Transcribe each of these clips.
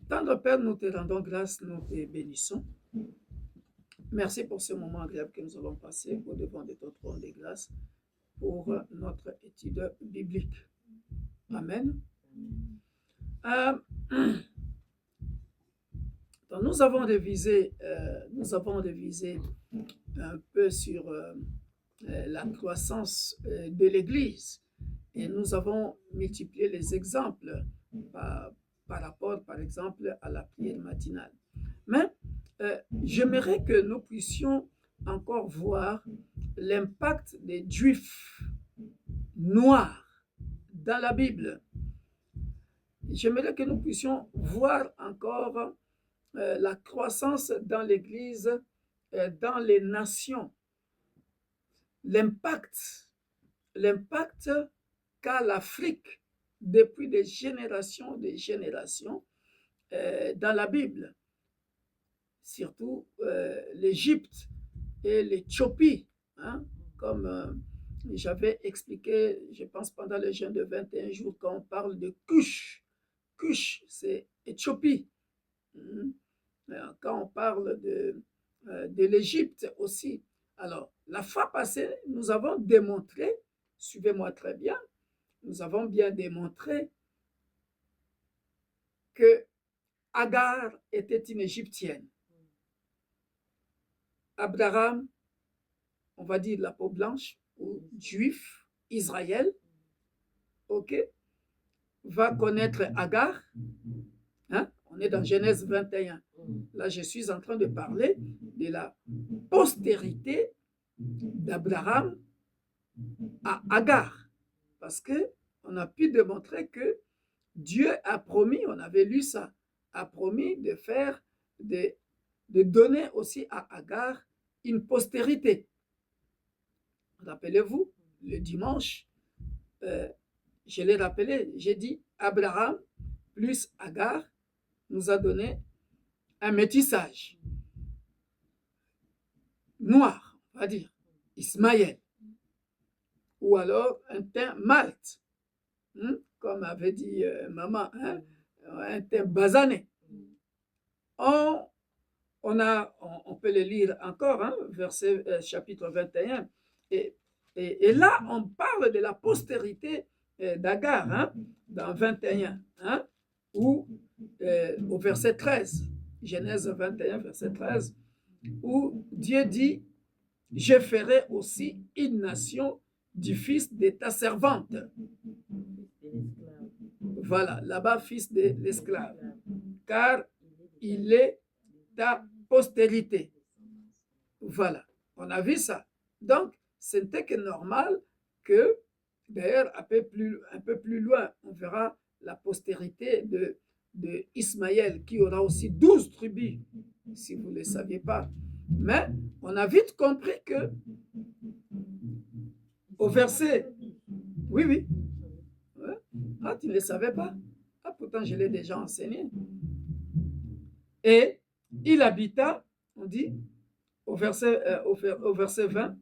Tendre Père, nous te rendons grâce, nous te bénissons. Merci pour ce moment agréable que nous allons passer au devant de ton trône de grâce pour notre étude biblique. Amen. Donc nous avons révisé un peu sur la croissance de l'Église et nous avons multiplié les exemples par rapport, par exemple, à la prière matinale. Mais j'aimerais que nous puissions encore voir l'impact des Juifs noirs dans la Bible. J'aimerais que nous puissions voir encore la croissance dans l'Église, dans les nations, l'impact qu'a l'Afrique depuis des générations dans la Bible, surtout l'Égypte et l'Éthiopie, hein, comme j'avais expliqué, je pense, pendant le jeûne de 21 jours, quand on parle de Cush. Cush, c'est Éthiopie. Quand on parle de l'Égypte aussi. Alors, la fois passée, nous avons démontré, suivez-moi très bien, nous avons bien démontré que Agar était une Égyptienne. Abraham, on va dire la peau blanche, ou juif, Israël, ok, va connaître Agar. Hein? On est dans Genèse 21. Là, je suis en train de parler de la postérité d'Abraham à Agar. Parce qu'on a pu démontrer que Dieu a promis, on avait lu ça, a promis de faire, de donner aussi à Agar une postérité. Rappelez-vous, le dimanche, je l'ai rappelé, j'ai dit Abraham plus Agar nous a donné un métissage noir, on va dire, Ismaël, ou alors un teint malt, comme avait dit maman, hein, un teint basané. On peut le lire encore, hein, verset chapitre 21, et là on parle de la postérité d'Agar, hein, dans 21, hein, ou au verset 13, Genèse 21, verset 13, où Dieu dit « Je ferai aussi une nation du fils de ta servante. » Voilà, là-bas, fils de l'esclave. Car il est ta postérité. Voilà, on a vu ça. Donc, ce n'était que normal que, d'ailleurs, un peu plus loin, on verra la postérité de Ismaël, qui aura aussi 12 tribus, si vous ne le saviez pas. Mais on a vite compris que au verset... Oui. Ah, tu ne le savais pas? Ah, pourtant, je l'ai déjà enseigné. Et il habita, on dit, au verset 20,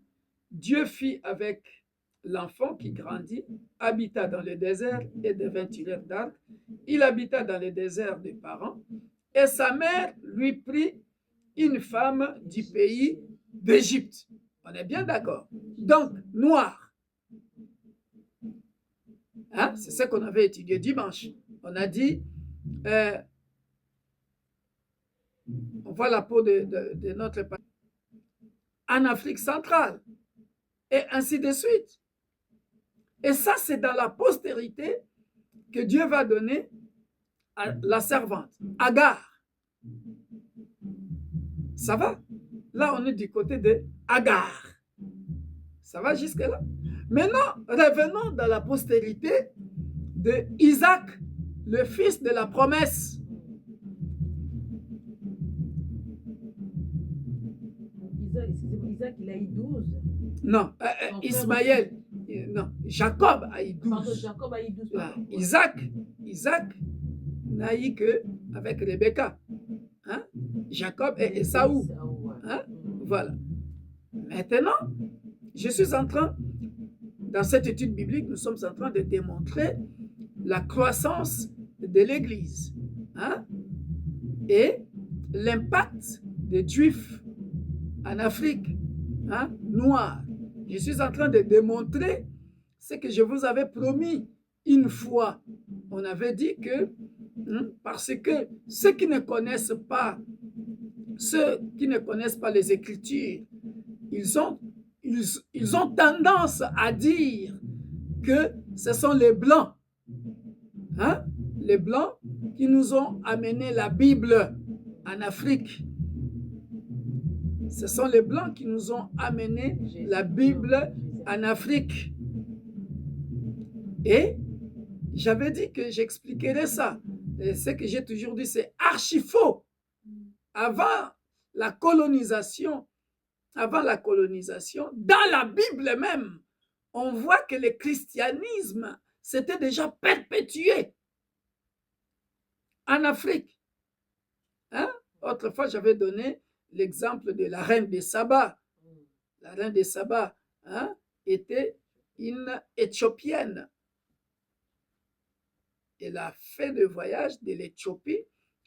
Dieu fit avec l'enfant qui grandit, habita dans le désert et devint tireur d'arc. Il habita dans le désert des parents, et sa mère lui prit une femme du pays d'Égypte. On est bien d'accord. Donc, noir. Hein? C'est ce qu'on avait étudié dimanche. On a dit, on voit la peau de notre pays en Afrique centrale, et ainsi de suite. Et ça, c'est dans la postérité que Dieu va donner à la servante, Agar. Ça va? Là, on est du côté de Agar. Ça va jusque-là? Maintenant, revenons dans la postérité de Isaac, le fils de la promesse. Isaac, il a eu 12. Non, Ismaël, non, Jacob a eu 12. Pardon, Jacob a eu 12. Isaac n'a eu que avec Rebecca. Hein? Jacob et Esaü. Hein? Voilà. Maintenant, je suis en train, dans cette étude biblique, nous sommes en train de démontrer la croissance de l'Église. Hein? et l'impact des Juifs en Afrique, hein, noire. Je suis en train de démontrer ce que je vous avais promis une fois. On avait dit que, parce que ceux qui ne connaissent pas les Écritures, ils ont tendance à dire que ce sont les Blancs, hein, les Blancs qui nous ont amené la Bible en Afrique. Ce sont les Blancs qui nous ont amené la Bible en Afrique. Et j'avais dit que j'expliquerais ça. Et ce que j'ai toujours dit, c'est archi faux. Avant la colonisation, dans la Bible même, on voit que le christianisme s'était déjà perpétué en Afrique. Hein? Autrefois, j'avais donné l'exemple de la reine de Saba. La reine de Saba, hein, était une Éthiopienne. Elle a fait le voyage de l'Éthiopie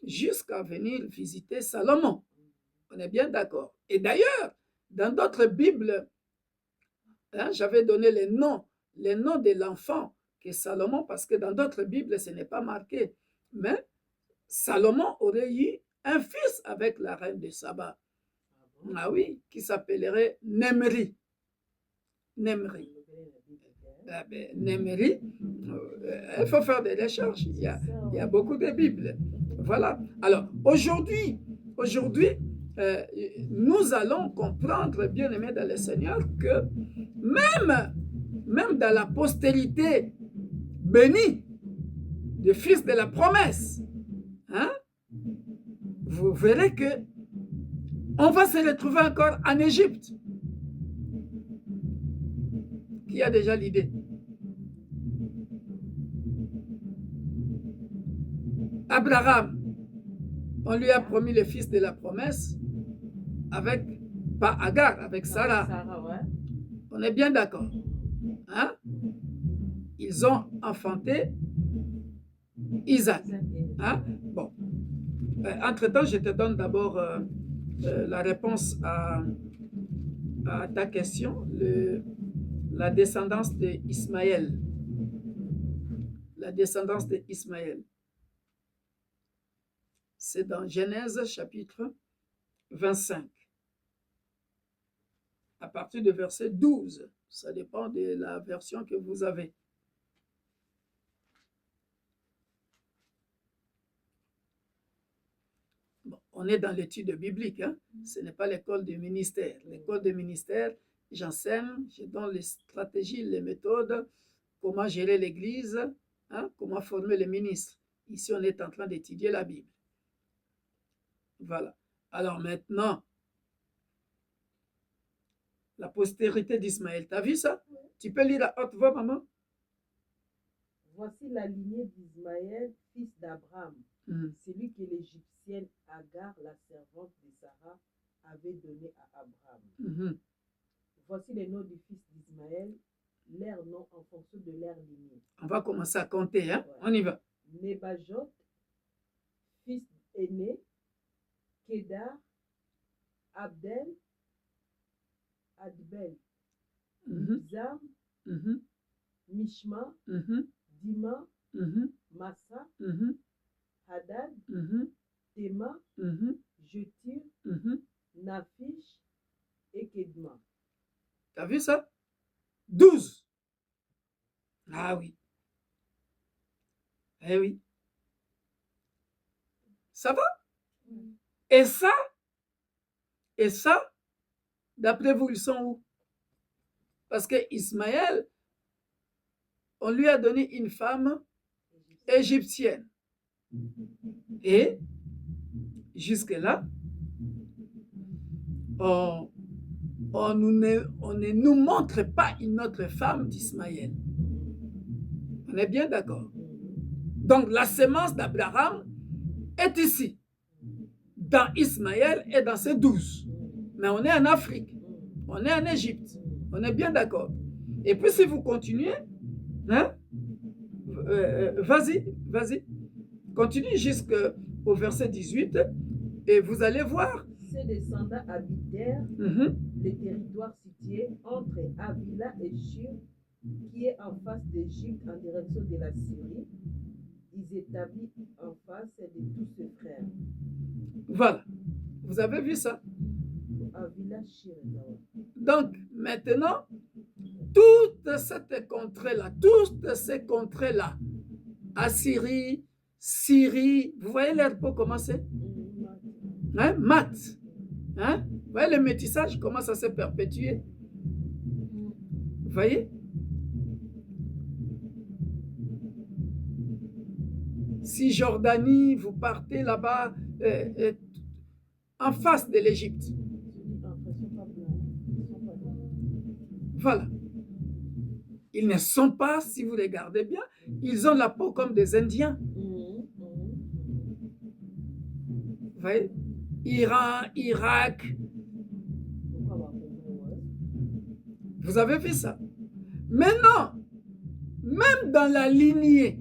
jusqu'à venir visiter Salomon. On est bien d'accord. Et d'ailleurs, dans d'autres Bibles, hein, j'avais donné les noms de l'enfant que Salomon, parce que dans d'autres Bibles, ce n'est pas marqué. Mais Salomon aurait eu un fils avec la reine de Saba. Ah oui, qui s'appellerait Nemri. Nemri. Nemri, il faut faire des recherches. Il y a beaucoup de Bibles. Voilà. Alors, aujourd'hui, nous allons comprendre, bien aimés dans le Seigneur, que même dans la postérité bénie du fils de la promesse, hein, vous verrez que on va se retrouver encore en Égypte. Qui a déjà l'idée? Abraham, on lui a promis le fils de la promesse avec, pas Agar, avec Sarah. Ouais. On est bien d'accord. Hein? Ils ont enfanté Isaac. Hein? Bon. Entre-temps, je te donne d'abord la réponse à ta question, la descendance d'Ismaël. La descendance d'Ismaël. C'est dans Genèse chapitre 25. À partir du verset 12. Ça dépend de la version que vous avez. Bon, on est dans l'étude biblique. Hein? Ce n'est pas l'école du ministère. L'école du ministère, j'enseigne, je donne les stratégies, les méthodes, comment gérer l'Église, hein? Comment former les ministres. Ici, on est en train d'étudier la Bible. Voilà. Alors maintenant, la postérité d'Ismaël. Tu as vu ça? Oui. Tu peux lire à haute voix, maman? Voici la lignée d'Ismaël, fils d'Abraham, celui que l'Égyptienne Agar, la servante de Sarah, avait donné à Abraham. Voici les noms des fils d'Ismaël, leurs noms en fonction de leur lignée. On va commencer à compter, hein? Ouais. On y va. Nebajot, fils aîné, Kedar, Abdel, Adbel, Mizam, Mishma, Dima, Massa, Hadad, Tema, Jetur, Nafish et Kedma. T'as vu ça? 12. Ah oui. Eh oui. Ça va? Et ça, d'après vous, ils sont où? Parce que Ismaël, on lui a donné une femme égyptienne. Et jusque-là, on ne nous montre pas une autre femme d'Ismaël. On est bien d'accord. Donc la sémence d'Abraham est ici, dans Ismaël et dans ses 12. Mais on est en Afrique, on est en Égypte, on est bien d'accord. Et puis si vous continuez, hein, vas-y, continue jusqu'au au verset 18 et vous allez voir. Ses descendants habitèrent les territoires situés entre Avila et Shur, qui est en face d'Égypte en direction de la Syrie. Ils établissent en face de tous ses frères. Voilà. Vous avez vu ça? Avila, Shur. Donc, maintenant, toutes ces contrées-là, Assyrie, Syrie, vous voyez l'herbe commencer? Hein? Math. Hein? Vous voyez le métissage, comment ça s'est perpétué? Vous voyez? Si Jordanie, vous partez là-bas, en face de l'Égypte. Voilà. Ils ne sont pas, si vous regardez bien, ils ont la peau comme des Indiens. Vous voyez? Iran, Irak. Vous avez vu ça? Maintenant, même dans la lignée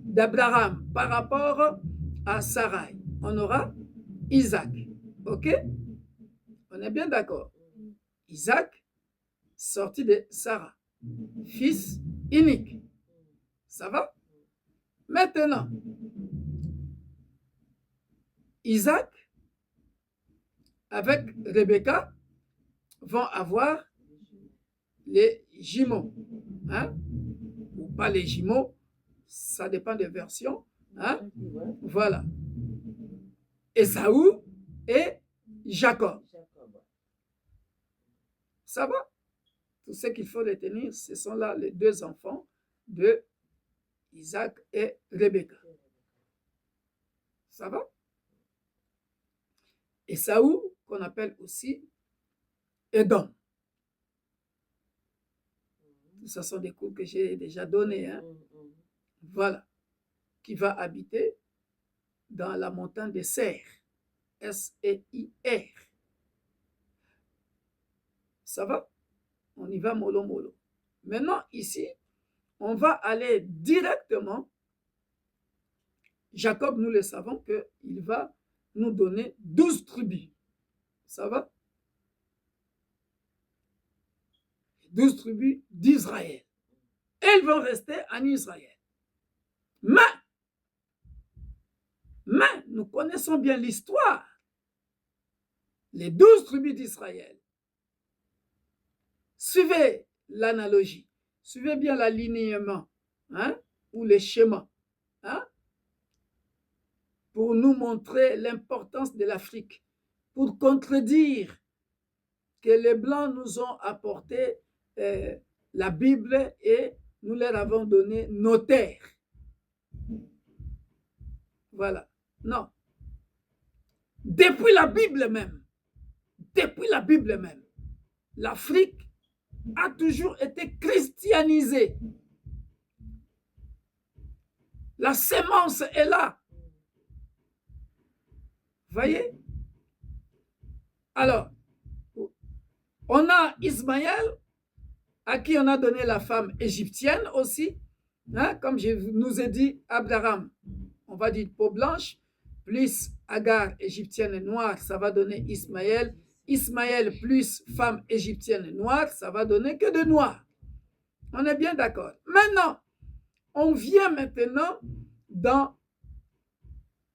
d'Abraham par rapport à Sarai, on aura Isaac. Ok? On est bien d'accord. Isaac, sorti de Sarah, fils unique. Ça va? Maintenant, Isaac avec Rebecca vont avoir les jumeaux. Hein? Ou pas les jumeaux, ça dépend des versions. Hein? Voilà. Ésaü et Jacob. Ça va? Tout ce qu'il faut retenir, ce sont là les deux enfants de Isaac et Rebecca. Ça va? Ésaü, qu'on appelle aussi Édom. Ce sont des cours que j'ai déjà donnés. Hein? Voilà. Qui va habiter dans la montagne de Seir. S-E-I-R. Ça va? On y va mollo mollo. Maintenant, ici, on va aller directement. Jacob, nous le savons qu'il va nous donner 12 tribus. Ça va? 12 tribus d'Israël. Elles vont rester en Israël. Mais, nous connaissons bien l'histoire. Les 12 tribus d'Israël. Suivez l'analogie. Suivez bien l'alignement, hein, ou les schémas. Hein, pour nous montrer l'importance de l'Afrique. Pour contredire que les Blancs nous ont apporté la Bible et nous leur avons donné nos terres. Voilà. Non. Depuis la Bible même, l'Afrique a toujours été christianisée. La sémence est là. Voyez? Alors, on a Ismaël, à qui on a donné la femme égyptienne aussi. Hein, comme je nous ai dit, Abraham, on va dire peau blanche, plus Agar égyptienne noire, ça va donner Ismaël. Ismaël plus femme égyptienne noire, ça va donner que de noir. On est bien d'accord. Maintenant, on vient maintenant dans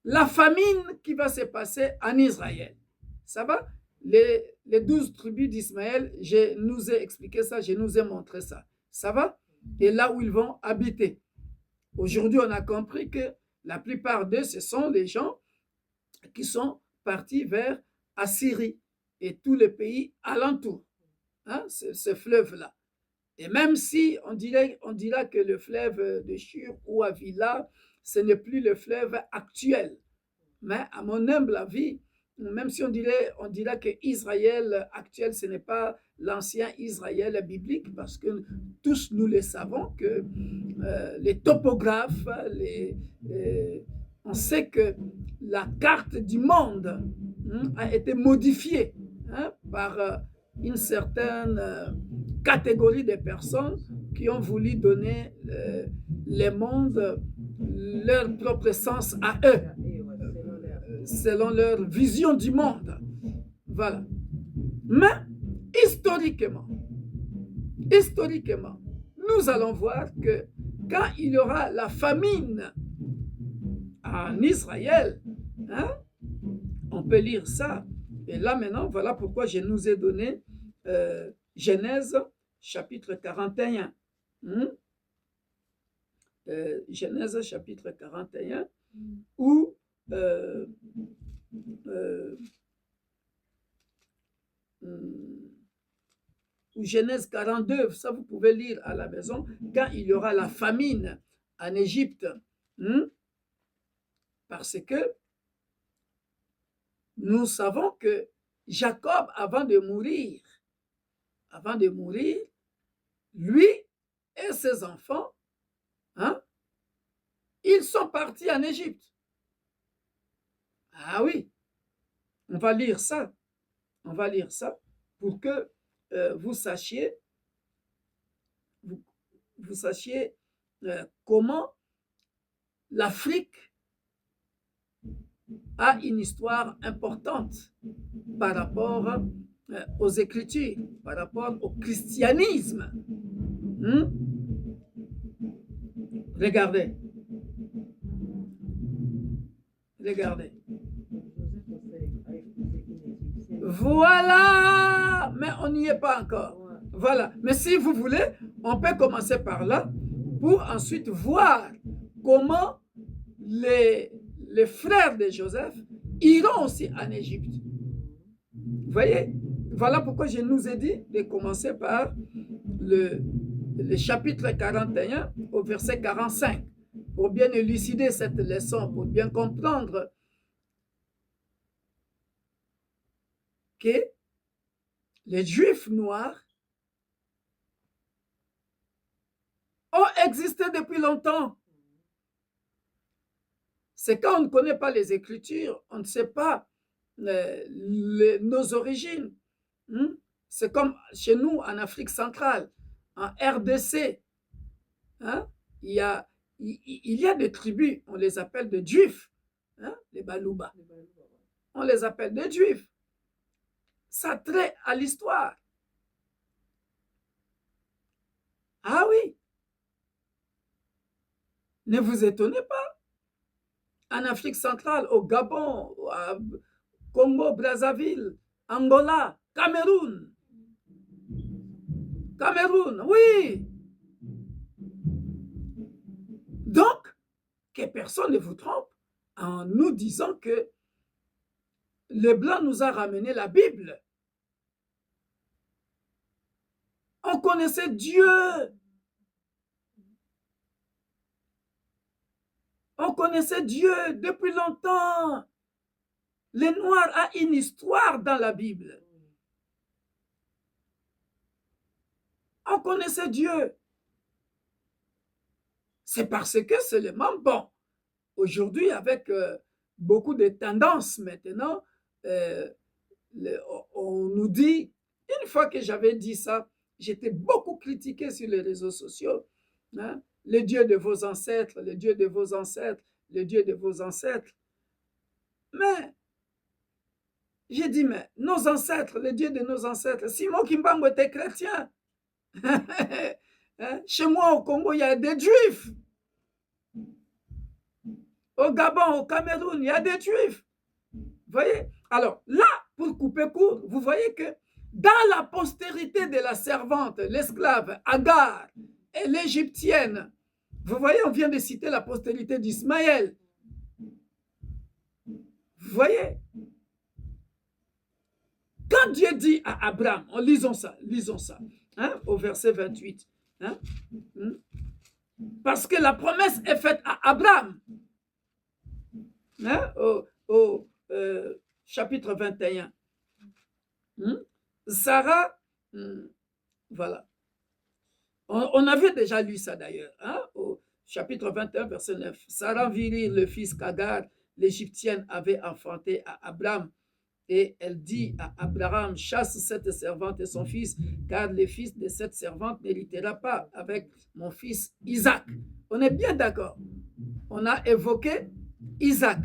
la famine qui va se passer en Israël. Ça va? Les 12 tribus d'Ismaël, je nous ai expliqué ça, je nous ai montré ça. Ça va? Et là où ils vont habiter. Aujourd'hui, on a compris que la plupart d'eux, ce sont les gens qui sont partis vers Assyrie et tous les pays alentours. Hein, ce fleuve-là. Et même si on dira que le fleuve de Shur ou Avila, ce n'est plus le fleuve actuel. Mais à mon humble avis, même si on dira que Israël actuel, ce n'est pas l'ancien Israël biblique, parce que tous nous le savons, que les topographes, on sait que la carte du monde a été modifiée par une certaine catégorie de personnes qui ont voulu donner le monde leur propre sens à eux. selon leur vision du monde. Voilà. Mais historiquement, nous allons voir que quand il y aura la famine en Israël, hein, on peut lire ça. Et là maintenant, voilà pourquoi je nous ai donné Genèse chapitre 41. Genèse chapitre 41, où ou Genèse 42, ça vous pouvez lire à la maison, quand il y aura la famine en Égypte, parce que nous savons que Jacob, avant de mourir, lui et ses enfants, hein, ils sont partis en Égypte. Ah oui, on va lire ça pour que vous sachiez comment l'Afrique a une histoire importante par rapport aux Écritures, par rapport au christianisme. Regardez. Voilà, mais on n'y est pas encore. Voilà, mais si vous voulez, on peut commencer par là pour ensuite voir comment les frères de Joseph iront aussi en Égypte. Vous voyez, voilà pourquoi je nous ai dit de commencer par le chapitre 41 au verset 45 pour bien élucider cette leçon, pour bien comprendre que les Juifs noirs ont existé depuis longtemps. C'est quand on ne connaît pas les Écritures, on ne sait pas nos origines. C'est comme chez nous en Afrique centrale, en RDC. Il y a des tribus, on les appelle des Juifs, les Balouba. On les appelle des Juifs. Ça traite à l'histoire. Ah oui. Ne vous étonnez pas. En Afrique centrale, au Gabon, au Congo, Brazzaville, Angola, Cameroun, oui. Donc, que personne ne vous trompe en nous disant que le blanc nous a ramené la Bible. On connaissait Dieu. On connaissait Dieu depuis longtemps. Les Noirs ont une histoire dans la Bible. On connaissait Dieu. C'est parce que seulement, bon, aujourd'hui, avec beaucoup de tendances maintenant, on nous dit, une fois que j'avais dit ça, j'étais beaucoup critiqué sur les réseaux sociaux, le Dieu de vos ancêtres, le Dieu de vos ancêtres, le Dieu de vos ancêtres. Mais, j'ai dit, mais nos ancêtres, le Dieu de nos ancêtres, Simon Kimbangu était chrétien. Chez moi, au Congo, il y a des Juifs. Au Gabon, au Cameroun, il y a des Juifs. Vous voyez? Alors, là, pour couper court, vous voyez que dans la postérité de la servante, l'esclave Agar et l'égyptienne, vous voyez, on vient de citer la postérité d'Ismaël. Vous voyez? Quand Dieu dit à Abraham, lisons ça, au verset 28, parce que la promesse est faite à Abraham, au chapitre 21. Sarah, voilà. On avait déjà lu ça d'ailleurs, au chapitre 21, verset 9. Sarah vit le fils qu'Agar, l'Égyptienne, avait enfanté à Abraham. Et elle dit à Abraham, chasse cette servante et son fils, car le fils de cette servante n'héritera pas avec mon fils Isaac. On est bien d'accord. On a évoqué Isaac.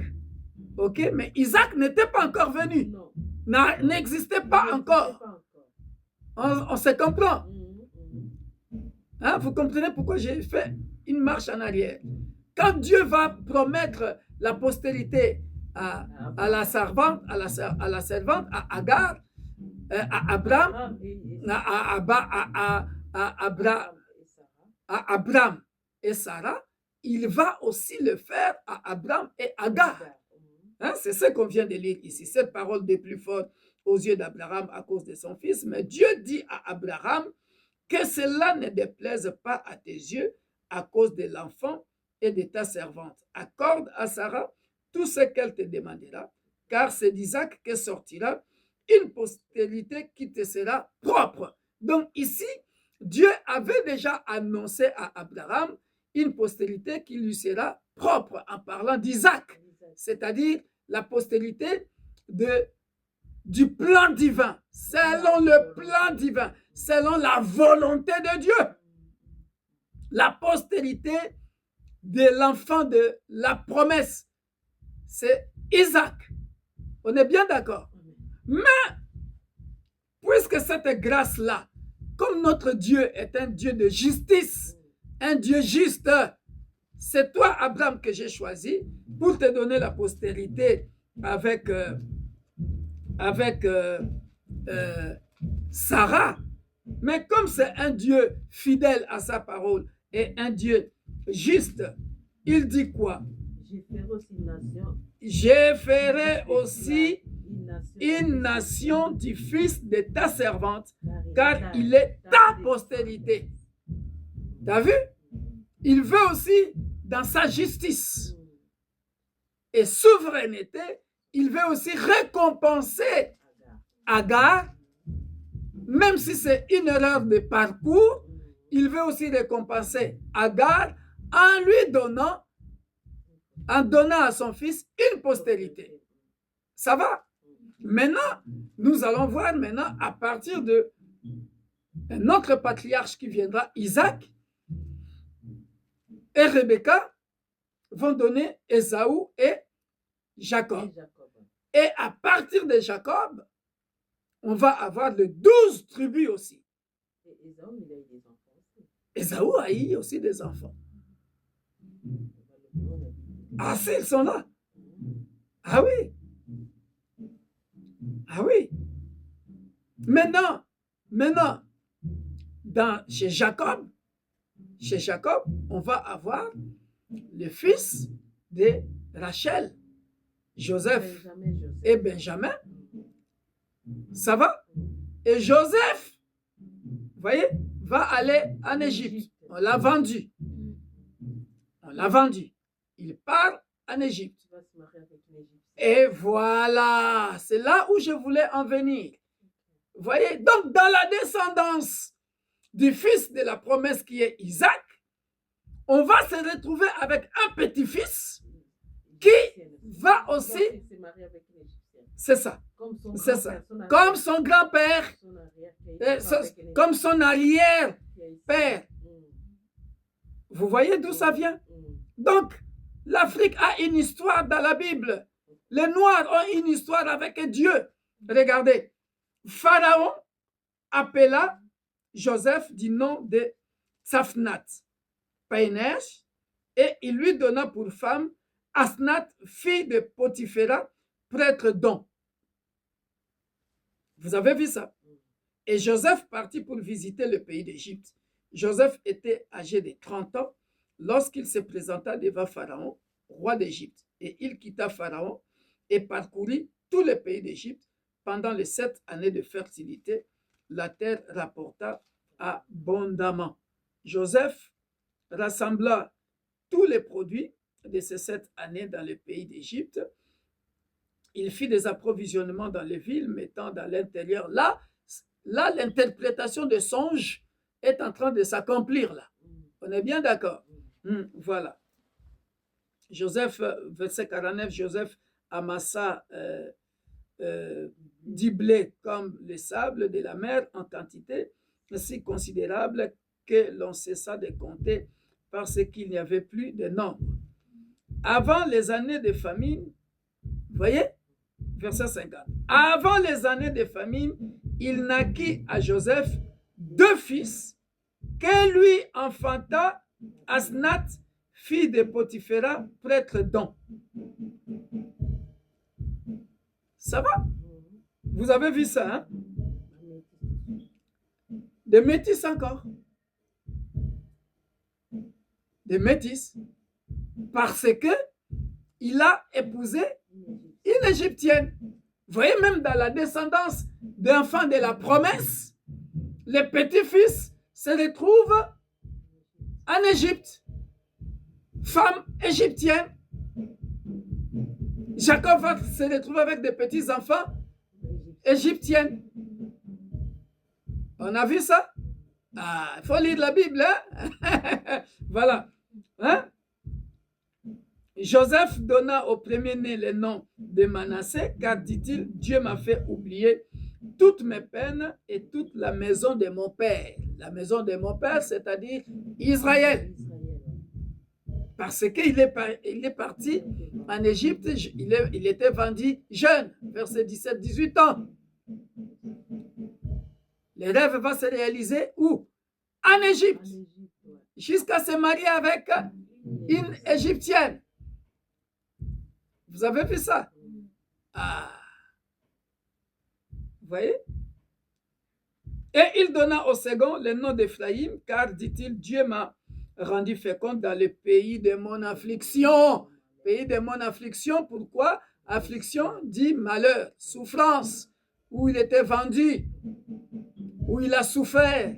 Ok, mais Isaac n'était pas encore venu. N'existait pas encore. On se comprend. Hein, vous comprenez pourquoi j'ai fait une marche en arrière. Quand Dieu va promettre la postérité à la servante, à Agar, à Abraham, à Abraham et Sarah, il va aussi le faire à Abraham et Agar. Hein, c'est ce qu'on vient de lire ici. Cette parole des plus fortes aux yeux d'Abraham à cause de son fils. Mais Dieu dit à Abraham que cela ne déplaise pas à tes yeux à cause de l'enfant et de ta servante. Accorde à Sarah tout ce qu'elle te demandera, car c'est d'Isaac que sortira une postérité qui te sera propre. Donc ici, Dieu avait déjà annoncé à Abraham une postérité qui lui sera propre en parlant d'Isaac, c'est-à-dire la postérité du plan divin, selon le plan divin, selon la volonté de Dieu. La postérité de l'enfant de la promesse, c'est Isaac. On est bien d'accord? Mais, puisque cette grâce-là, comme notre Dieu est un Dieu de justice, un Dieu juste, c'est toi, Abraham, que j'ai choisi pour te donner la postérité avec Sarah. Mais comme c'est un Dieu fidèle à sa parole et un Dieu juste, il dit quoi? Je ferai aussi une nation du fils de ta servante, car il est ta postérité. T'as vu? Il veut aussi, dans sa justice et souveraineté, il veut aussi récompenser Agar, même si c'est une erreur de parcours, il veut aussi récompenser Agar en lui donnant, en donnant à son fils une postérité. Ça va? Maintenant, nous allons voir maintenant à partir de un autre patriarche qui viendra, Isaac et Rebecca vont donner Ésaü et Jacob. Et à partir de Jacob, on va avoir les 12 tribus aussi. Ésaü a eu aussi des enfants. Ah, ils sont là. Ah oui. Ah oui. Maintenant, chez Jacob, on va avoir le fils de Rachel, Joseph et Benjamin. Ça va? Et Joseph, vous voyez, va aller en Égypte. On l'a vendu. Il part en Égypte. Et voilà, c'est là où je voulais en venir. Vous voyez, donc dans la descendance du fils de la promesse qui est Isaac, on va se retrouver avec un petit-fils qui va aussi... C'est ça. C'est ça. Comme son grand-père, comme son arrière-père. Vous voyez d'où ça vient? Donc, l'Afrique a une histoire dans la Bible. Les Noirs ont une histoire avec Dieu. Regardez. Pharaon appela Joseph du nom de Tsafnat Painesh et il lui donna pour femme Asnath, fille de Potiphéra, prêtre d'On. Vous avez vu ça? Et Joseph partit pour visiter le pays d'Égypte. Joseph était âgé de 30 ans lorsqu'il se présenta devant Pharaon, roi d'Égypte. Et il quitta Pharaon et parcourut tout le pays d'Égypte. Pendant les 7 années de fertilité, la terre rapporta abondamment. Joseph rassembla tous les produits de ces 7 années dans le pays d'Égypte. Il fit des approvisionnements dans les villes, mettant dans l'intérieur. Là, l'interprétation de songe est en train de s'accomplir là. On est bien d'accord? Voilà. Joseph, verset 49, Joseph amassa du blé comme le sable de la mer en quantité si considérable que l'on cessa de compter parce qu'il n'y avait plus de nombre. Avant les années de famine, Vous voyez? Verset 50. Avant les années de famine, il naquit à Joseph 2 fils que lui enfanta Asnath, fille de Potiphéra, prêtre d'On. Ça va? Vous avez vu ça, hein? Des métis encore. Des métis. Parce que il a épousé une Égyptienne. Vous voyez, même dans la descendance d'enfants de la promesse, les petits-fils se retrouvent en Égypte. Femme égyptienne. Jacob va se retrouver avec des petits-enfants égyptiennes. On a vu ça? Ah, il faut lire la Bible, hein? Voilà. Hein? Joseph donna au premier-né le nom de Manassé, car, dit-il, Dieu m'a fait oublier toutes mes peines et toute la maison de mon père. La maison de mon père, c'est-à-dire Israël. Parce qu'il est parti en Égypte, il était vendu jeune, verset 17, 18 ans. Le rêve va se réaliser où? En Égypte. Jusqu'à se marier avec une Égyptienne. Vous avez vu ça? Ah. Vous voyez? Et il donna au second le nom d'Ephraïm, car, dit-il, Dieu m'a rendu fécond dans le pays de mon affliction. Pays de mon affliction, pourquoi? Affliction dit malheur, souffrance, où il était vendu, où il a souffert,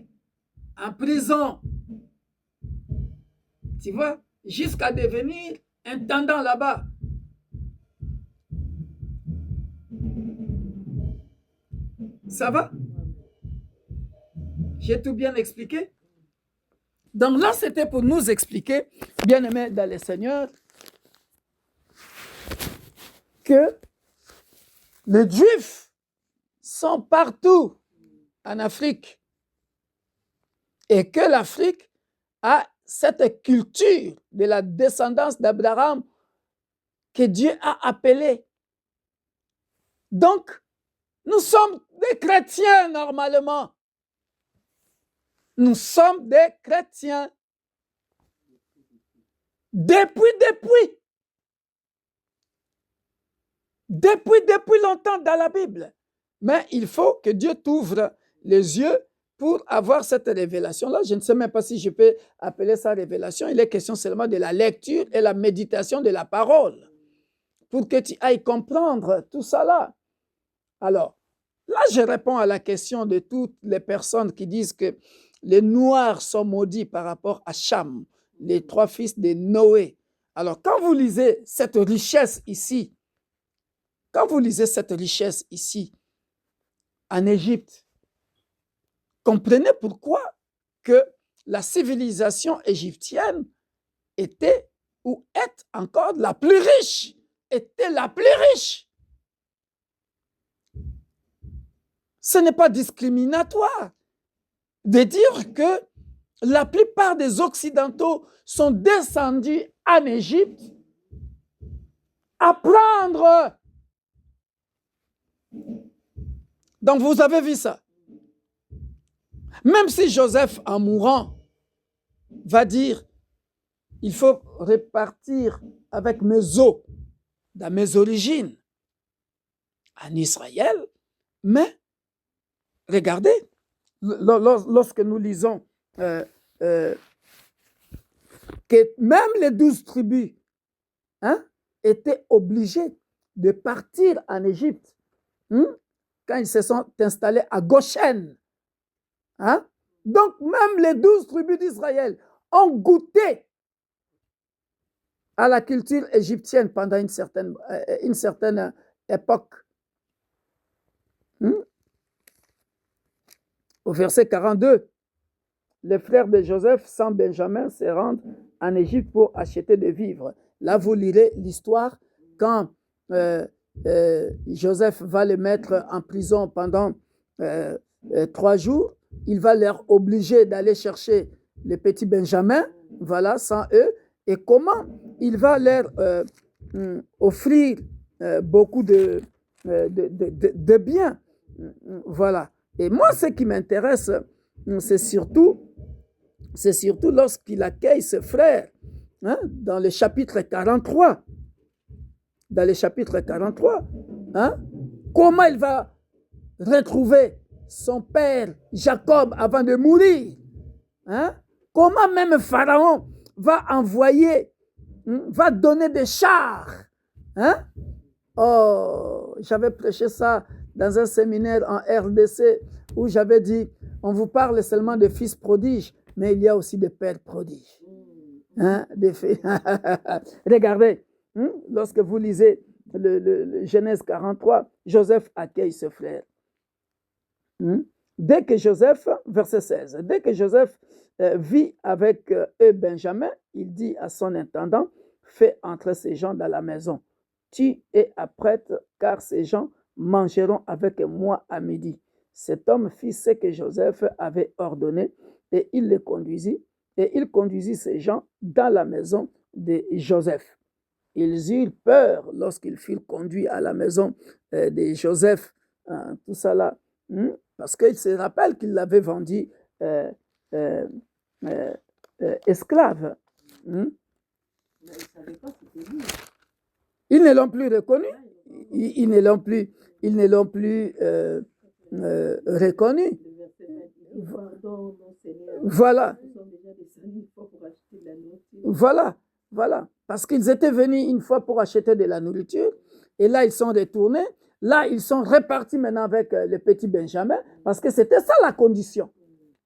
en prison. Tu vois? Jusqu'à devenir intendant là-bas. Ça va? J'ai tout bien expliqué? Donc là, c'était pour nous expliquer, bien-aimés dans le Seigneur, que les Juifs sont partout en Afrique et que l'Afrique a cette culture de la descendance d'Abraham que Dieu a appelée. Donc, nous sommes des chrétiens normalement. Nous sommes des chrétiens. Depuis longtemps dans la Bible. Mais il faut que Dieu t'ouvre les yeux pour avoir cette révélation-là. Je ne sais même pas si je peux appeler ça révélation. Il est question seulement de la lecture et la méditation de la parole pour que tu ailles comprendre tout ça là. Alors, là, je réponds à la question de toutes les personnes qui disent que les Noirs sont maudits par rapport à Cham, les 3 fils de Noé. Alors, quand vous lisez cette richesse ici, en Égypte, comprenez pourquoi que la civilisation égyptienne était ou est encore la plus riche, Ce n'est pas discriminatoire de dire que la plupart des Occidentaux sont descendus en Égypte apprendre. Donc vous avez vu ça. Même si Joseph, en mourant, va dire, il faut repartir avec mes os, dans mes origines, en Israël, mais regardez, lorsque nous lisons que même les 12 tribus étaient obligés de partir en Égypte quand ils se sont installés à Goshen. Donc même les 12 tribus d'Israël ont goûté à la culture égyptienne pendant une certaine époque. Au verset 42, les frères de Joseph, sans Benjamin, se rendent en Égypte pour acheter des vivres. Là, vous lirez l'histoire quand Joseph va les mettre en prison pendant 3 jours. Il va leur obliger d'aller chercher les petits Benjamins, voilà, sans eux. Et comment il va leur offrir beaucoup de bien. Voilà. Et moi, ce qui m'intéresse, c'est surtout lorsqu'il accueille ses frères, hein, dans le chapitre 43. Dans le chapitre 43, hein, comment il va retrouver son père Jacob avant de mourir, hein? Comment même Pharaon va envoyer, va donner des chars, hein? Oh, j'avais prêché ça dans un séminaire en RDC où j'avais dit, on vous parle seulement de fils prodiges, mais il y a aussi des pères prodiges. Hein? Regardez, lorsque vous lisez le Genèse 43, Joseph accueille ses frères. Dès que Joseph, verset 16, dès que Joseph vit avec eux Benjamin, il dit à son intendant, fais entrer ces gens dans la maison. Tu es apprête, car ces gens mangeront avec moi à midi. Cet homme fit ce que Joseph avait ordonné et il les conduisit. Et il conduisit ces gens dans la maison de Joseph. Ils eurent peur lorsqu'ils furent conduits à la maison de Joseph. Tout ça là. Parce qu'ils se rappellent qu'il l'avait vendu esclave. Ils ne l'ont plus reconnu. Ils ne l'ont plus reconnu. Voilà. Voilà. Parce qu'ils étaient venus une fois pour acheter de la nourriture. Et là, ils sont retournés. Là, ils sont repartis maintenant avec le petit Benjamin. Parce que c'était ça la condition.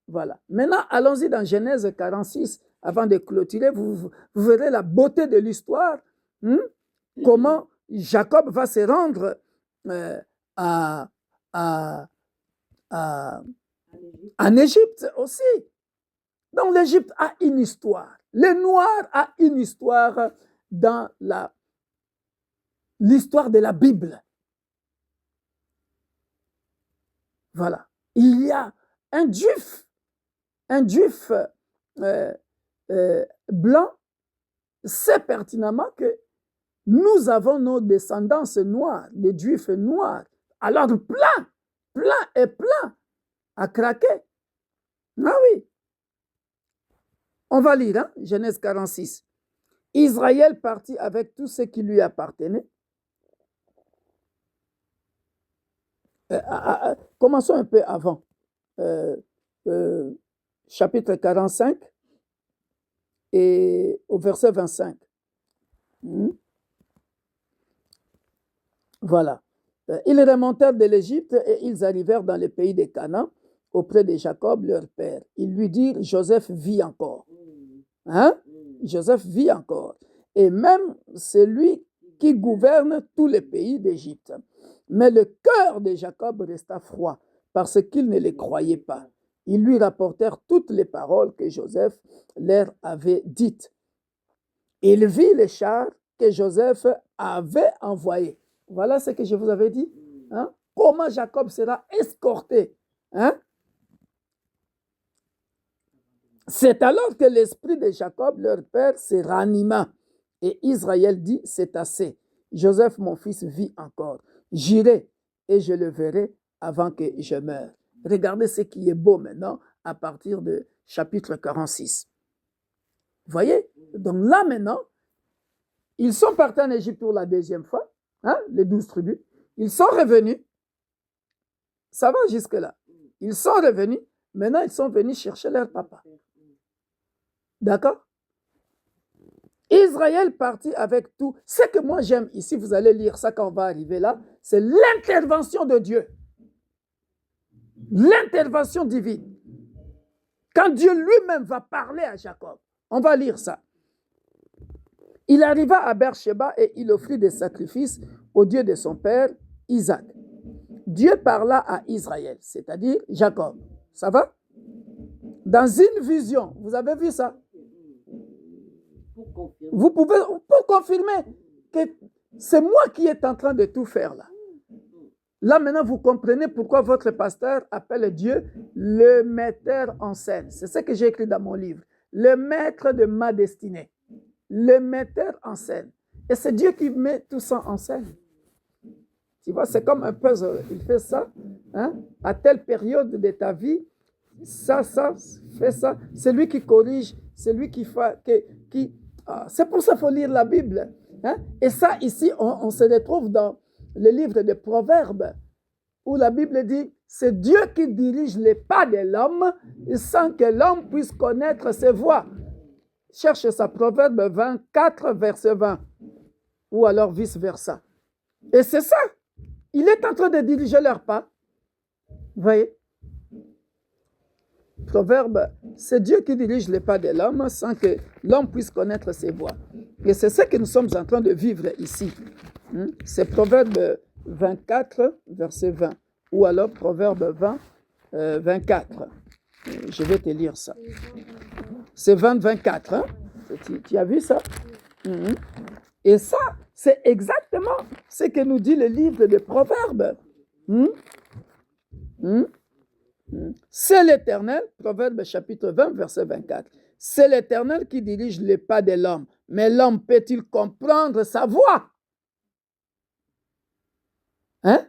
Voilà. Maintenant, allons-y dans Genèse 46. Avant de clôturer, vous verrez la beauté de l'histoire. Comment Jacob va se rendre en Égypte aussi. Donc l'Égypte a une histoire. Le noir a une histoire dans l'histoire de la Bible. Voilà. Il y a un juif blanc sait pertinemment que nous avons nos descendances noires, des juifs noirs. Alors plein à craquer. Ah oui. On va lire, hein? Genèse 46. Israël partit avec tout ce qui lui appartenait. Commençons un peu avant. Chapitre 45 et au verset 25. Voilà. Ils remontèrent de l'Égypte et ils arrivèrent dans le pays de Canaan auprès de Jacob, leur père. Ils lui dirent, Joseph vit encore. Hein? Joseph vit encore. Et même c'est lui qui gouverne tous les pays d'Égypte. Mais le cœur de Jacob resta froid parce qu'il ne les croyait pas. Ils lui rapportèrent toutes les paroles que Joseph leur avait dites. Il vit les chars que Joseph avait envoyés. Voilà ce que je vous avais dit. Hein? Comment Jacob sera escorté. Hein? C'est alors que l'esprit de Jacob, leur père, se ranima. Et Israël dit, c'est assez. Joseph, mon fils, vit encore. J'irai et je le verrai avant que je meure. Regardez ce qui est beau maintenant à partir de chapitre 46. Vous voyez? Donc là maintenant, ils sont partis en Égypte pour la deuxième fois, hein, les 12 tribus. Ils sont revenus. Ça va jusque-là. Ils sont revenus. Maintenant, ils sont venus chercher leur papa. D'accord? Israël partit avec tout. Ce que moi j'aime ici, vous allez lire ça quand on va arriver là, c'est l'intervention de Dieu. L'intervention divine. Quand Dieu lui-même va parler à Jacob. On va lire ça. Il arriva à Beersheba et il offrit des sacrifices au Dieu de son père, Isaac. Dieu parla à Israël, c'est-à-dire Jacob. Ça va? Dans une vision. Vous avez vu ça? Vous pouvez, pour confirmer que c'est moi qui est en train de tout faire là. Là maintenant, vous comprenez pourquoi votre pasteur appelle Dieu le metteur en scène. C'est ce que j'ai écrit dans mon livre. Le maître de ma destinée. Le metteur en scène. Et c'est Dieu qui met tout ça en scène. Tu vois, c'est comme un puzzle. Il fait ça, hein, à telle période de ta vie, ça, fait ça. C'est lui qui corrige, c'est lui qui fait... c'est pour ça qu'il faut lire la Bible. Hein? Et ça, ici, on se retrouve dans le livre des Proverbes, où la Bible dit, c'est Dieu qui dirige les pas de l'homme sans que l'homme puisse connaître ses voies. Cherche ça, Proverbe 24, verset 20, ou alors vice-versa. Et c'est ça. Il est en train de diriger leurs pas. Vous voyez? Proverbe, c'est Dieu qui dirige les pas de l'homme sans que l'homme puisse connaître ses voies. Et c'est ce que nous sommes en train de vivre ici. C'est Proverbe 24, verset 20. Ou alors Proverbe 20, 24. Je vais te lire ça. C'est 20, 24. Hein? Tu as vu ça? Et ça, c'est exactement ce que nous dit le livre des Proverbes. C'est l'Éternel, Proverbe chapitre 20, verset 24. C'est l'Éternel qui dirige les pas de l'homme. Mais l'homme peut-il comprendre sa voie? Hein?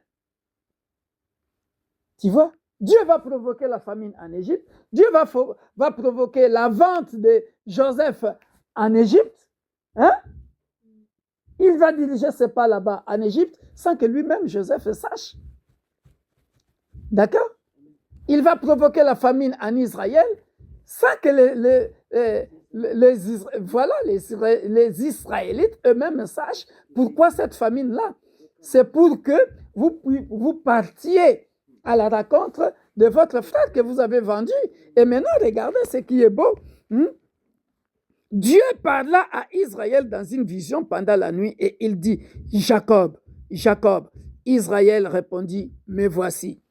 Tu vois? Dieu va provoquer la famine en Égypte. Dieu va provoquer la vente de Joseph en Égypte. Hein? Il va diriger ses pas là-bas en Égypte sans que lui-même, Joseph, sache. D'accord? Il va provoquer la famine en Israël sans que les Israélites eux-mêmes sachent pourquoi cette famine-là. C'est pour que vous partiez à la rencontre de votre frère que vous avez vendu. Et maintenant, regardez ce qui est beau. Dieu parla à Israël dans une vision pendant la nuit et il dit, Jacob, Jacob. Israël répondit, me voici.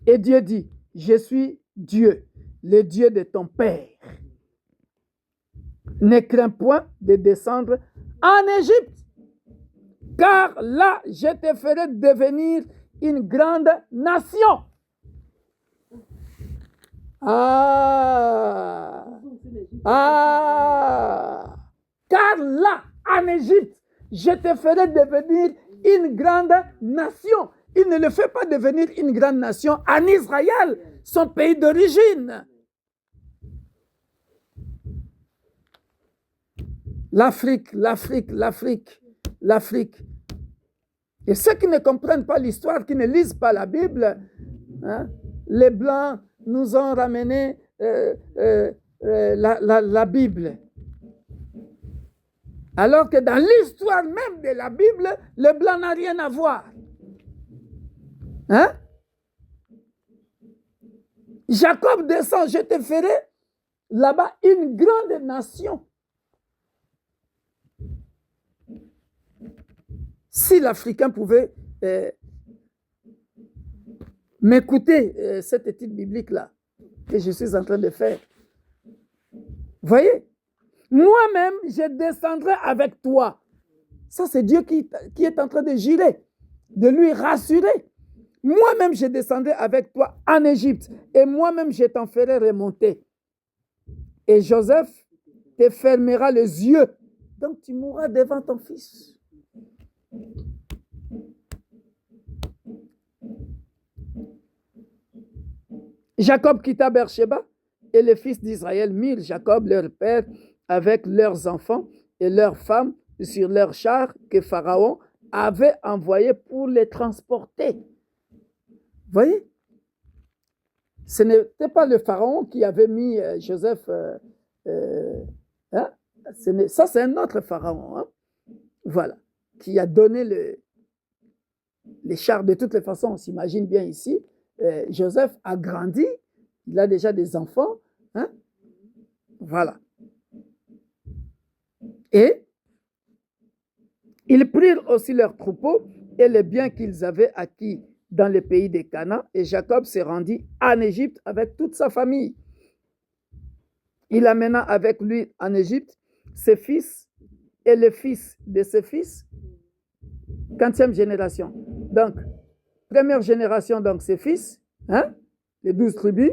Et Dieu dit, je suis Dieu, le Dieu de ton père. Ne crains point de descendre en Égypte, car là, je te ferai devenir une grande nation. Car là, en Égypte, je te ferai devenir une grande nation. Il ne le fait pas devenir une grande nation en Israël, son pays d'origine. L'Afrique. Et ceux qui ne comprennent pas l'histoire, qui ne lisent pas la Bible, hein, les Blancs nous ont ramené la Bible. Alors que dans l'histoire même de la Bible, le Blanc n'a rien à voir. Hein? Jacob descend, je te ferai là-bas une grande nation. Si l'Africain pouvait m'écouter, cette étude biblique-là que je suis en train de faire. Voyez? Moi-même, je descendrai avec toi. Ça, c'est Dieu qui est en train de jurer, de lui rassurer. Moi-même, je descendrai avec toi en Égypte et moi-même, je t'en ferai remonter. Et Joseph te fermera les yeux. Donc, tu mourras devant ton fils. Jacob quitta Beersheba et les fils d'Israël mirent Jacob, leur père, avec leurs enfants et leurs femmes sur leurs chars que Pharaon avait envoyés pour les transporter. Voyez? Ce n'était pas le Pharaon qui avait mis Joseph. Hein? Ça, c'est un autre Pharaon. Hein? Voilà. Qui a donné les chars. De toutes les façons, on s'imagine bien ici. Joseph a grandi. Il a déjà des enfants. Hein? Voilà. Et ils prirent aussi leurs troupeaux et les biens qu'ils avaient acquis dans le pays de Canaan, et Jacob se rendit en Égypte avec toute sa famille. Il amena avec lui en Égypte ses fils et les fils de ses fils, 15e génération. Donc, première génération, donc ses fils, hein, les 12 tribus,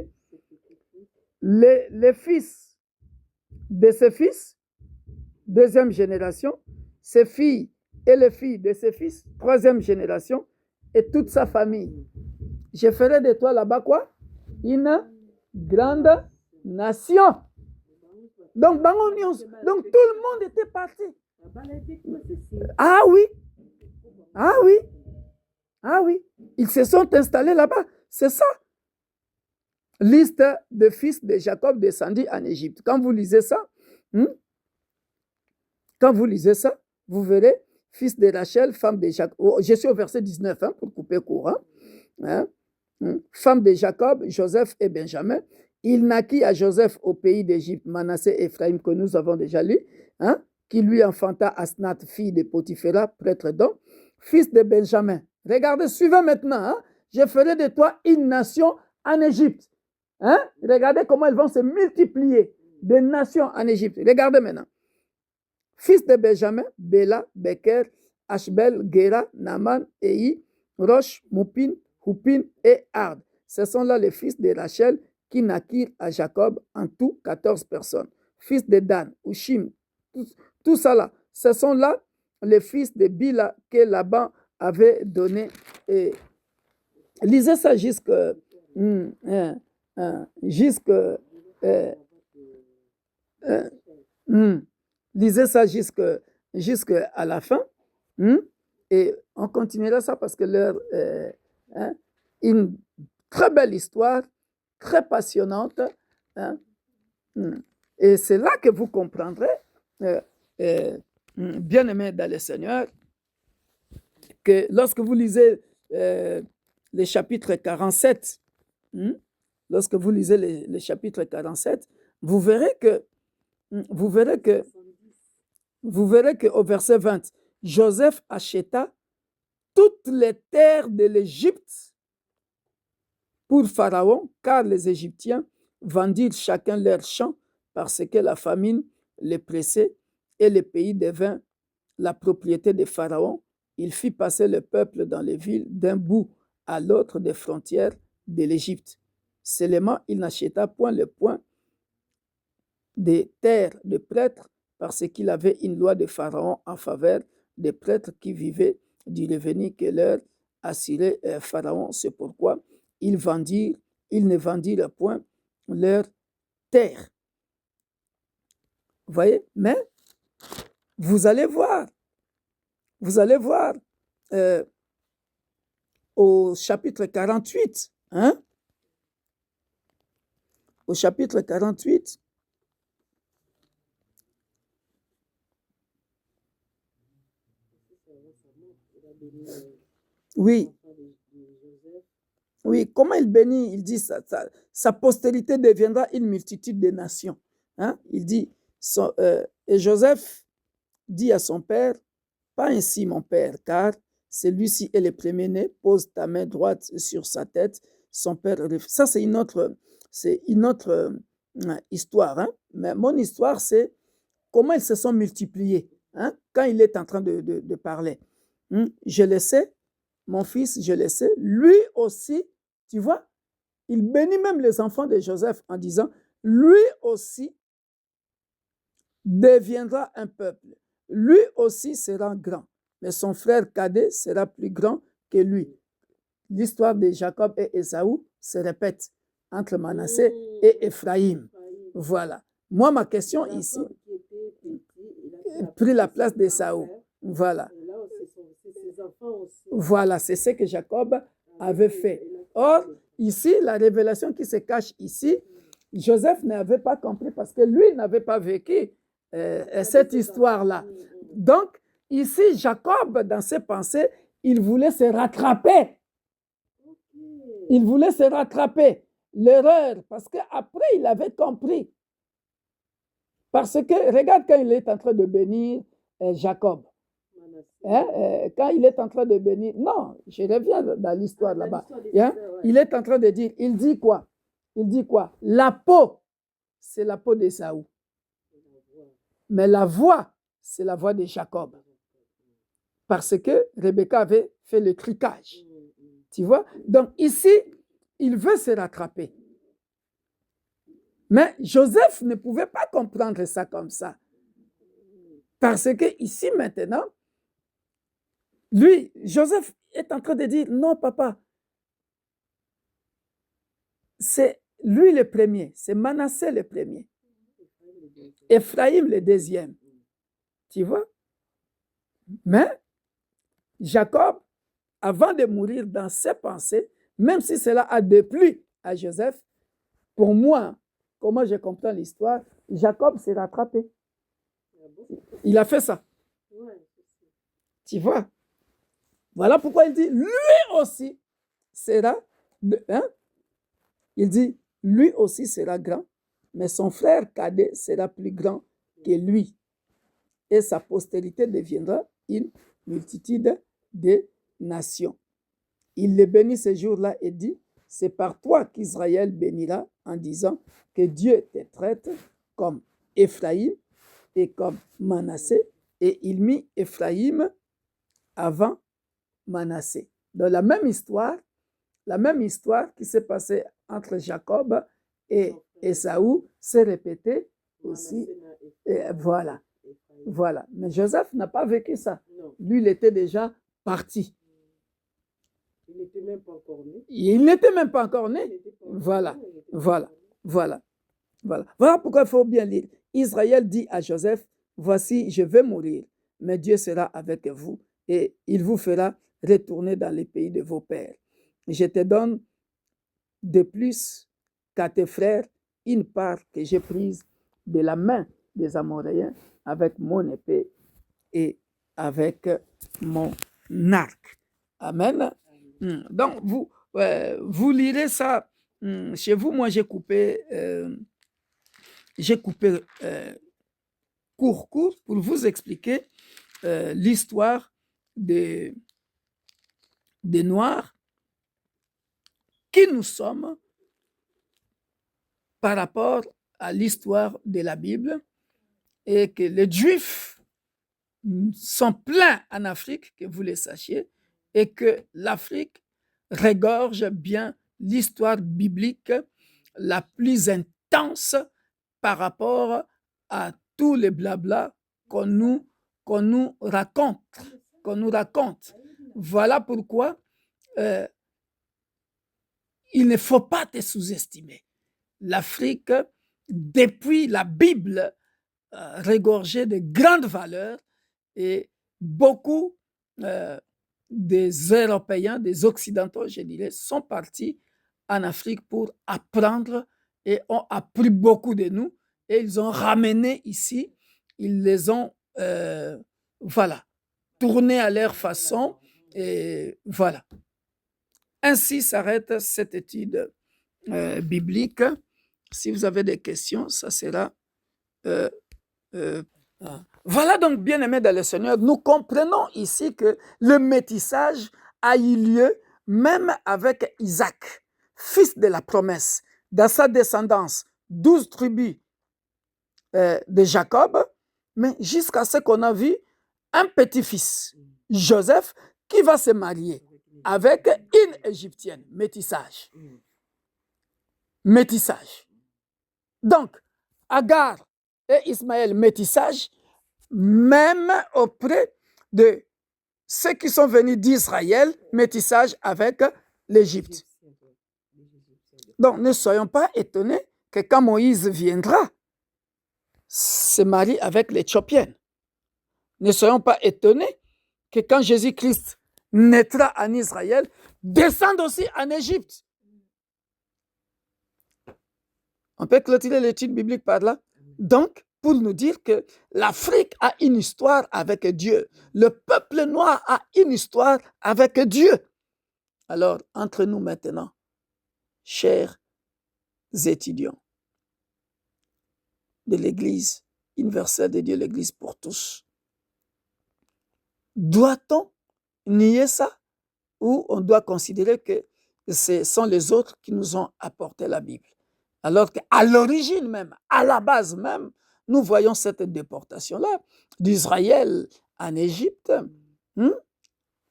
les fils de ses fils, deuxième génération, ses filles et les filles de ses fils, troisième génération, et toute sa famille. Je ferai de toi là-bas quoi? Une grande nation. Donc, tout le monde était parti. Ah oui. Ah oui. Ah oui. Ils se sont installés là-bas. C'est ça. Liste de fils de Jacob descendus en Égypte. Quand vous lisez ça, vous verrez fils de Rachel, femme de Jacob. Oh, je suis au verset 19 pour couper court. Femme de Jacob, Joseph et Benjamin. Il naquit à Joseph au pays d'Égypte, Manassé et Ephraïm, que nous avons déjà lu, qui lui enfanta Asnath, fille de Potiphéra, prêtre d'On, fils de Benjamin. Regardez, suivez maintenant. Je ferai de toi une nation en Égypte. Regardez comment elles vont se multiplier, des nations en Égypte. Regardez maintenant. Fils de Benjamin, Béla, Beker, Ashbel, Gera, Naaman, Ei, Rosh, Moupin, Houpin et Ard. Ce sont là les fils de Rachel qui naquirent à Jacob, en tout 14 personnes. Fils de Dan, Ushim, tout ça là. Ce sont là les fils de Bila que Laban avait donné. Et lisez ça jusqu'à lisez ça jusqu'à la fin. Et on continuera ça parce que une très belle histoire, très passionnante. Et c'est là que vous comprendrez, bien aimés dans le Seigneur, que lorsque vous lisez les chapitres 47, lorsque vous lisez les chapitres 47, vous verrez qu'au verset 20, Joseph acheta toutes les terres de l'Égypte pour Pharaon, car les Égyptiens vendirent chacun leur champ parce que la famine les pressait et le pays devint la propriété de Pharaon. Il fit passer le peuple dans les villes d'un bout à l'autre des frontières de l'Égypte. Seulement, il n'acheta point le point des terres de prêtres parce qu'il avait une loi de Pharaon en faveur des prêtres qui vivaient du revenu que leur assurait Pharaon. C'est pourquoi ils ne vendirent point leurs terres. Vous voyez? Mais vous allez voir au chapitre 48, au chapitre 48, oui, comment il bénit, il dit sa postérité deviendra une multitude de nations. Il dit, et Joseph dit à son père, pas ainsi mon père, car celui-ci est le premier-né, pose ta main droite sur sa tête, son père. Ça, c'est une autre histoire. Mais mon histoire, c'est comment ils se sont multipliés quand il est en train de parler. Je le sais, mon fils, je le sais, lui aussi, tu vois, il bénit même les enfants de Joseph en disant, lui aussi deviendra un peuple. Lui aussi sera grand, mais son frère cadet sera plus grand que lui. L'histoire de Jacob et Ésaü se répète entre Manassé et Ephraïm. Voilà. Moi, ma question ici, pris la place d'Ésaü. Voilà. Voilà, c'est ce que Jacob avait fait. Or, ici, la révélation qui se cache ici, Joseph n'avait pas compris parce que lui n'avait pas vécu cette histoire-là. Donc, ici, Jacob, dans ses pensées, il voulait se rattraper. Il voulait se rattraper. L'erreur, parce qu'après, il avait compris. Parce que, regarde quand il est en train de bénir Jacob. Quand il est en train de bénir, non, je reviens dans l'histoire là-bas. Il est en train de dire, il dit quoi? La peau, c'est la peau d'Ésaü. Mais la voix, c'est la voix de Jacob. Parce que Rebecca avait fait le trucage. Tu vois? Donc ici, il veut se rattraper. Mais Joseph ne pouvait pas comprendre ça comme ça. Parce que ici maintenant, lui, Joseph, est en train de dire, non, papa, c'est lui le premier, c'est Manassé le premier, Ephraïm le deuxième. Tu vois? Mais Jacob, avant de mourir dans ses pensées, même si cela a déplu à Joseph, pour moi, comment je comprends l'histoire, Jacob s'est rattrapé. Il a fait ça. Tu vois? Voilà pourquoi il dit, lui aussi sera, il dit, lui aussi sera grand, mais son frère cadet sera plus grand que lui. Et sa postérité deviendra une multitude de nations. Il les bénit ce jour-là et dit, c'est par toi qu'Israël bénira en disant que Dieu te traite comme Ephraïm et comme Manassé. Et il mit Ephraïm avant Manassé. Dans la même histoire qui s'est passée entre Jacob et Ésaü s'est répétée aussi. Et voilà. Mais Joseph n'a pas vécu ça. Lui, il était déjà parti. Il n'était même pas encore né. Il n'était même pas encore né. Voilà pourquoi il faut bien lire. Israël dit à Joseph, voici, je vais mourir, mais Dieu sera avec vous et il vous fera retourner dans les pays de vos pères. Je te donne de plus qu'à tes frères une part que j'ai prise de la main des Amoréens avec mon épée et avec mon arc. Amen. Donc, vous lirez ça chez vous. Moi, j'ai coupé court pour vous expliquer l'histoire des Noirs, qui nous sommes par rapport à l'histoire de la Bible, et que les Juifs sont pleins en Afrique, que vous le sachiez, et que l'Afrique regorge bien l'histoire biblique la plus intense par rapport à tous les blabla qu'on nous raconte. Voilà pourquoi il ne faut pas te sous-estimer. L'Afrique, depuis la Bible, regorgeait de grandes valeurs, et beaucoup des Européens, des Occidentaux, je dirais, sont partis en Afrique pour apprendre et ont appris beaucoup de nous, et ils ont ramené ici, ils les ont tournés à leur façon, et voilà. Ainsi s'arrête cette étude biblique. Si vous avez des questions, ça sera... Voilà donc, bien-aimés dans le Seigneur, nous comprenons ici que le métissage a eu lieu même avec Isaac, fils de la promesse, dans sa descendance, 12 tribus de Jacob, mais jusqu'à ce qu'on a vu un petit-fils, Joseph, qui va se marier avec une Égyptienne. Métissage. Donc, Agar et Ismaël, métissage, même auprès de ceux qui sont venus d'Israël, métissage avec l'Égypte. Donc, ne soyons pas étonnés que quand Moïse viendra se marier avec l'Éthiopienne. Ne soyons pas étonnés que quand Jésus-Christ naîtra en Israël, descende aussi en Égypte. On peut clôturer l'étude biblique par là. Donc, pour nous dire que l'Afrique a une histoire avec Dieu. Le peuple noir a une histoire avec Dieu. Alors, entre nous maintenant, chers étudiants de l'Église universelle de Dieu, l'Église pour tous, doit-on nier ça, ou on doit considérer que ce sont les autres qui nous ont apporté la Bible? Alors qu'à l'origine même, à la base même, nous voyons cette déportation-là d'Israël en Égypte,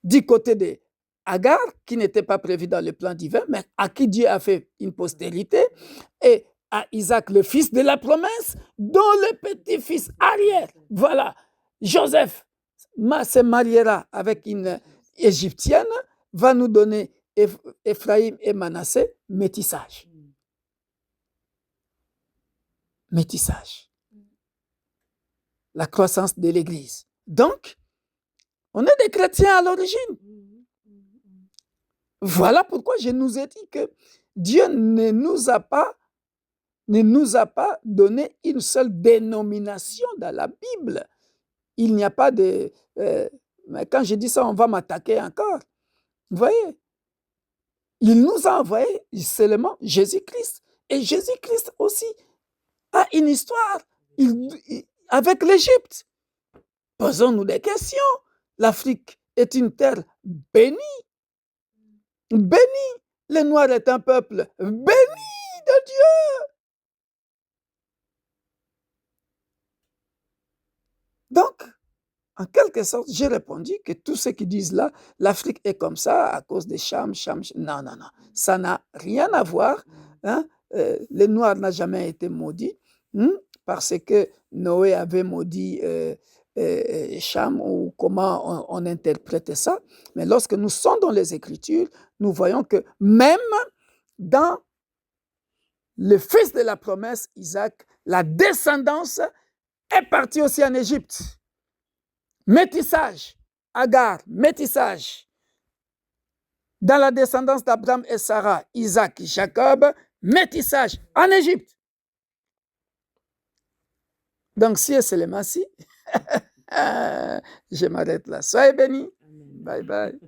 du côté de Agar, qui n'était pas prévu dans le plan divin, mais à qui Dieu a fait une postérité, et à Isaac, le fils de la promesse, dont le petit-fils arrière, voilà, Joseph se mariera avec une Égyptienne, va nous donner Ephraïm et Manassé, métissage. Métissage. La croissance de l'Église. Donc, on est des chrétiens à l'origine. Voilà pourquoi je nous ai dit que Dieu ne nous a pas donné une seule dénomination dans la Bible. Il n'y a pas de... mais quand je dis ça, on va m'attaquer encore. Vous voyez? Il nous a envoyé seulement Jésus-Christ. Et Jésus-Christ aussi a une histoire avec l'Égypte. Posons-nous des questions. L'Afrique est une terre bénie. Bénie. Les Noirs est un peuple béni de Dieu. Donc, en quelque sorte, j'ai répondu que tous ceux qui disent là, l'Afrique est comme ça à cause des Cham. Non. Ça n'a rien à voir. Hein? Les Noirs n'ont jamais été maudits parce que Noé avait maudit Cham, ou comment on interprète ça. Mais lorsque nous sommes dans les Écritures, nous voyons que même dans le fils de la promesse, Isaac, la descendance est partie aussi en Égypte. Métissage, Agar, métissage. Dans la descendance d'Abraham et Sarah, Isaac, Jacob, métissage en Égypte. Donc, si c'est le Messie, je m'arrête là. Soyez bénis. Bye bye.